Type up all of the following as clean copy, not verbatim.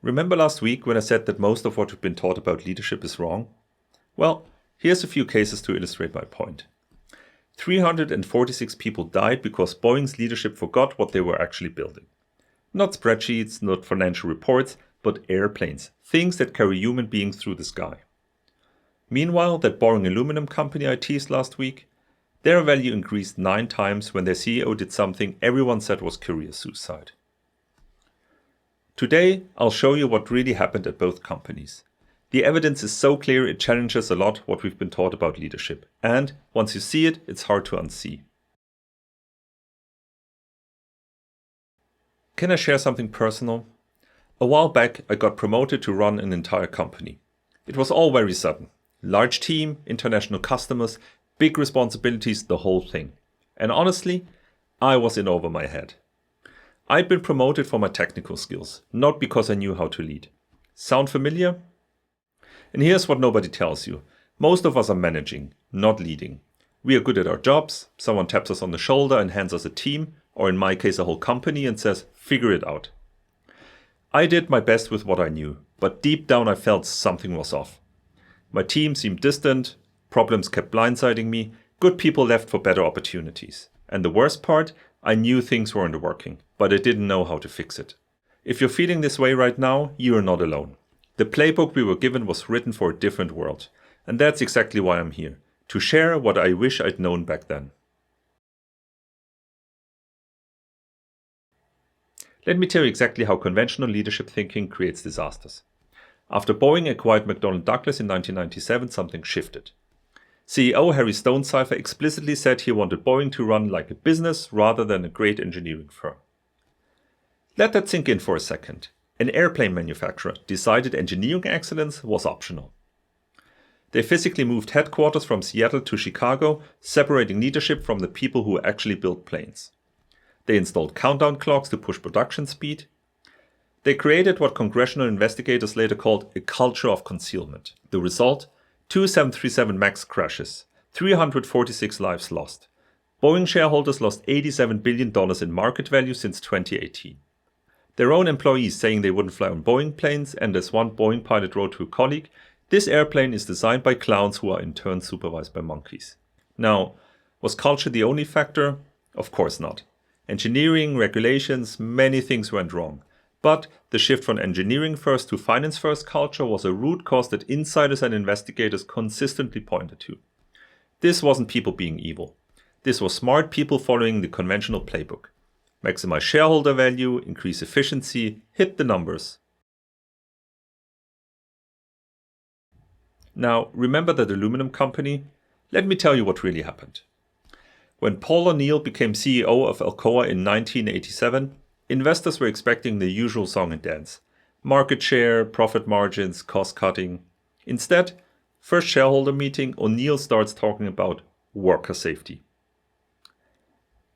Remember last week when I said that most of what we've been taught about leadership is wrong? Well, here's a few cases to illustrate my point. 346 people died because Boeing's leadership forgot what they were actually building. Not spreadsheets, not financial reports, but airplanes, things that carry human beings through the sky. Meanwhile, that boring aluminum company I teased last week, their value increased 9 times when their CEO did something everyone said was career suicide. Today, I'll show you what really happened at both companies. The evidence is so clear it challenges a lot what we've been taught about leadership. And once you see it, it's hard to unsee. Can I share something personal? A while back, I got promoted to run an entire company. It was all very sudden. Large team, international customers, big responsibilities, the whole thing. And honestly, I was in over my head. I'd been promoted for my technical skills, not because I knew how to lead. Sound familiar? And here's what nobody tells you. Most of us are managing, not leading. We are good at our jobs, someone taps us on the shoulder and hands us a team, or in my case a whole company, and says, figure it out. I did my best with what I knew, but deep down I felt something was off. My team seemed distant, problems kept blindsiding me, good people left for better opportunities. And the worst part, I knew things weren't working, but I didn't know how to fix it. If you're feeling this way right now, you are not alone. The playbook we were given was written for a different world. And that's exactly why I'm here, to share what I wish I'd known back then. Let me tell you exactly how conventional leadership thinking creates disasters. After Boeing acquired McDonnell Douglas in 1997, something shifted. CEO Harry Stonecipher explicitly said he wanted Boeing to run like a business rather than a great engineering firm. Let that sink in for a second. An airplane manufacturer decided engineering excellence was optional. They physically moved headquarters from Seattle to Chicago, separating leadership from the people who actually built planes. They installed countdown clocks to push production speed. They created what congressional investigators later called a culture of concealment. The result? 2 737 MAX crashes, 346 lives lost. Boeing shareholders lost $87 billion in market value since 2018. Their own employees saying they wouldn't fly on Boeing planes, and as one Boeing pilot wrote to a colleague, this airplane is designed by clowns who are in turn supervised by monkeys. Now, was culture the only factor? Of course not. Engineering, regulations, many things went wrong. But the shift from engineering first to finance first culture was a root cause that insiders and investigators consistently pointed to. This wasn't people being evil. This was smart people following the conventional playbook. Maximize shareholder value, increase efficiency, hit the numbers. Now, remember that aluminum company? Let me tell you what really happened. When Paul O'Neill became CEO of Alcoa in 1987, investors were expecting the usual song and dance. Market share, profit margins, cost cutting. Instead, first shareholder meeting, O'Neill starts talking about worker safety.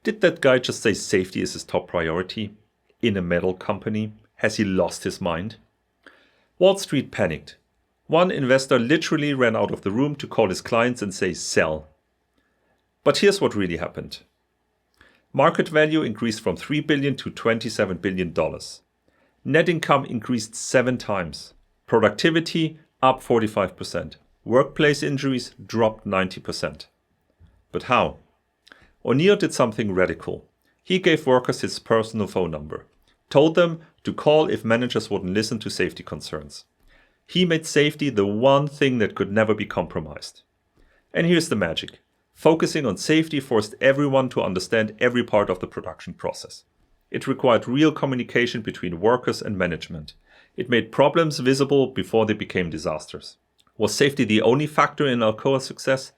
Did that guy just say safety is his top priority? In a metal company? Has he lost his mind? Wall Street panicked. One investor literally ran out of the room to call his clients and say sell. But here's what really happened. Market value increased from $3 billion to $27 billion. Net income increased 7 times. Productivity up 45%. Workplace injuries dropped 90%. But how? O'Neill did something radical. He gave workers his personal phone number, told them to call if managers wouldn't listen to safety concerns. He made safety the one thing that could never be compromised. And here's the magic. Focusing on safety forced everyone to understand every part of the production process. It required real communication between workers and management. It made problems visible before they became disasters. Was safety the only factor in Alcoa's success?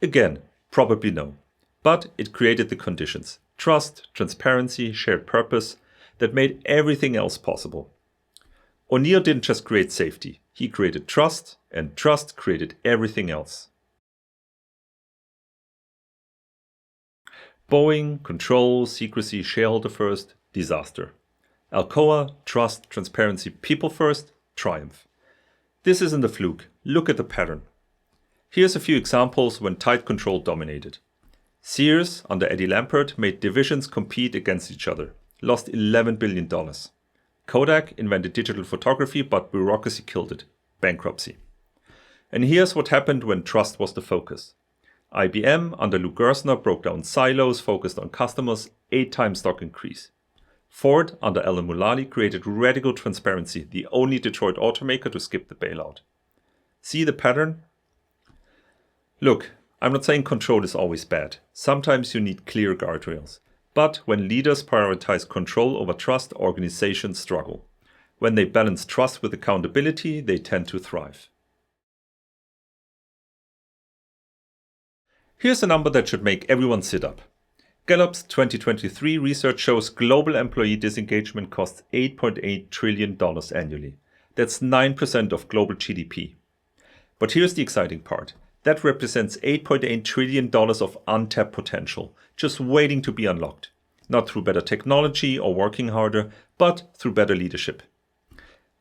Again, probably no. But it created the conditions, trust, transparency, shared purpose, that made everything else possible. O'Neill didn't just create safety, he created trust, and trust created everything else. Boeing, control, secrecy, shareholder first, disaster. Alcoa, trust, transparency, people first, triumph. This isn't a fluke, look at the pattern. Here's a few examples when tight control dominated. Sears, under Eddie Lampert, made divisions compete against each other, lost $11 billion. Kodak invented digital photography, but bureaucracy killed it. Bankruptcy. And here's what happened when trust was the focus. IBM under Lou Gerstner broke down silos, focused on customers, 8x stock increase. Ford under Alan Mulally created radical transparency, the only Detroit automaker to skip the bailout. See the pattern? Look, I'm not saying control is always bad. Sometimes you need clear guardrails. But when leaders prioritize control over trust, organizations struggle. When they balance trust with accountability, they tend to thrive. Here's a number that should make everyone sit up. Gallup's 2023 research shows global employee disengagement costs $8.8 trillion annually. That's 9% of global GDP. But here's the exciting part. That represents $8.8 trillion of untapped potential, just waiting to be unlocked. Not through better technology or working harder, but through better leadership.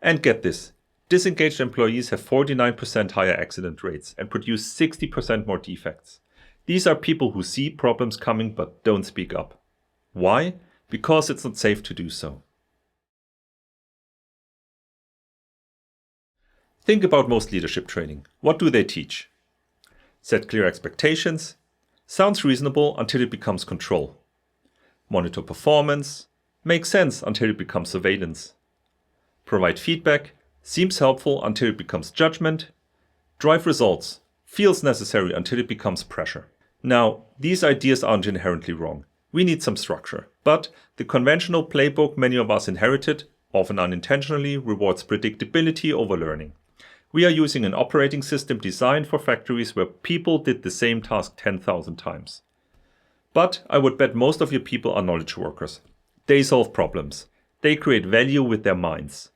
And get this, disengaged employees have 49% higher accident rates and produce 60% more defects. These are people who see problems coming but don't speak up. Why? Because it's not safe to do so. Think about most leadership training. What do they teach? Set clear expectations. Sounds reasonable until it becomes control. Monitor performance. Makes sense until it becomes surveillance. Provide feedback. Seems helpful until it becomes judgment. Drive results. Feels necessary until it becomes pressure. Now, these ideas aren't inherently wrong. We need some structure. But the conventional playbook many of us inherited, often unintentionally, rewards predictability over learning. We are using an operating system designed for factories where people did the same task 10,000 times. But I would bet most of your people are knowledge workers. They solve problems. They create value with their minds.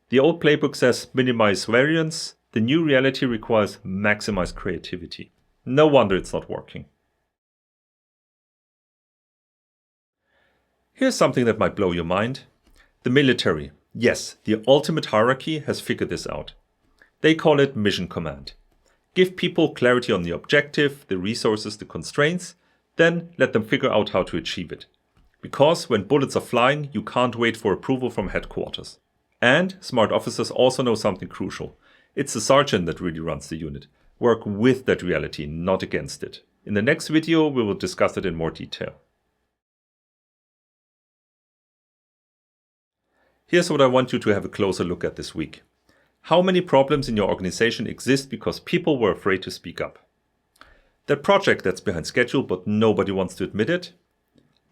The old playbook says minimize variance. The new reality requires maximize creativity. No wonder it's not working. Here's something that might blow your mind. The military, yes, the ultimate hierarchy has figured this out. They call it mission command. Give people clarity on the objective, the resources, the constraints, then let them figure out how to achieve it. Because when bullets are flying, you can't wait for approval from headquarters. And smart officers also know something crucial. It's the sergeant that really runs the unit. Work with that reality, not against it. In the next video, we will discuss it in more detail. Here's what I want you to have a closer look at this week. How many problems in your organization exist because people were afraid to speak up? That project that's behind schedule but nobody wants to admit it?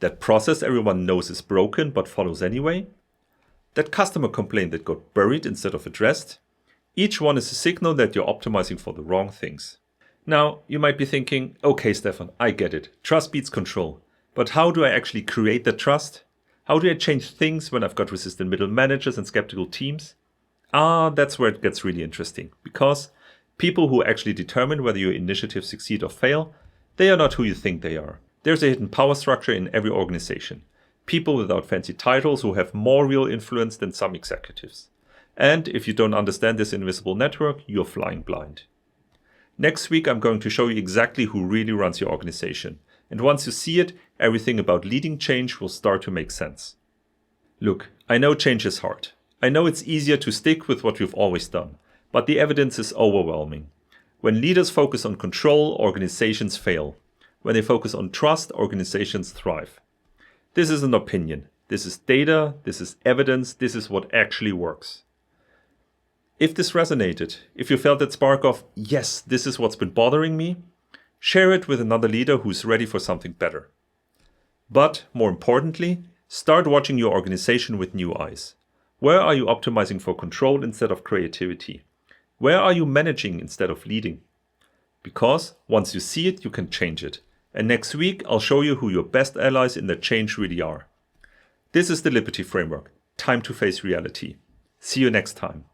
That process everyone knows is broken but follows anyway? That customer complaint that got buried instead of addressed? Each one is a signal that you're optimizing for the wrong things. Now, you might be thinking, okay, Stefan, I get it. Trust beats control. But how do I actually create that trust? How do I change things when I've got resistant middle managers and skeptical teams? That's where it gets really interesting. Because people who actually determine whether your initiatives succeed or fail, they are not who you think they are. There's a hidden power structure in every organization. People without fancy titles who have more real influence than some executives. And if you don't understand this invisible network, you're flying blind. Next week, I'm going to show you exactly who really runs your organization. And once you see it, everything about leading change will start to make sense. Look, I know change is hard. I know it's easier to stick with what we've always done. But the evidence is overwhelming. When leaders focus on control, organizations fail. When they focus on trust, organizations thrive. This is an opinion. This is data. This is evidence. This is what actually works. If this resonated, if you felt that spark of, yes, this is what's been bothering me, share it with another leader who's ready for something better. But more importantly, start watching your organization with new eyes. Where are you optimizing for control instead of creativity? Where are you managing instead of leading? Because once you see it, you can change it. And next week, I'll show you who your best allies in that change really are. This is the Liberty Framework. Time to face reality. See you next time.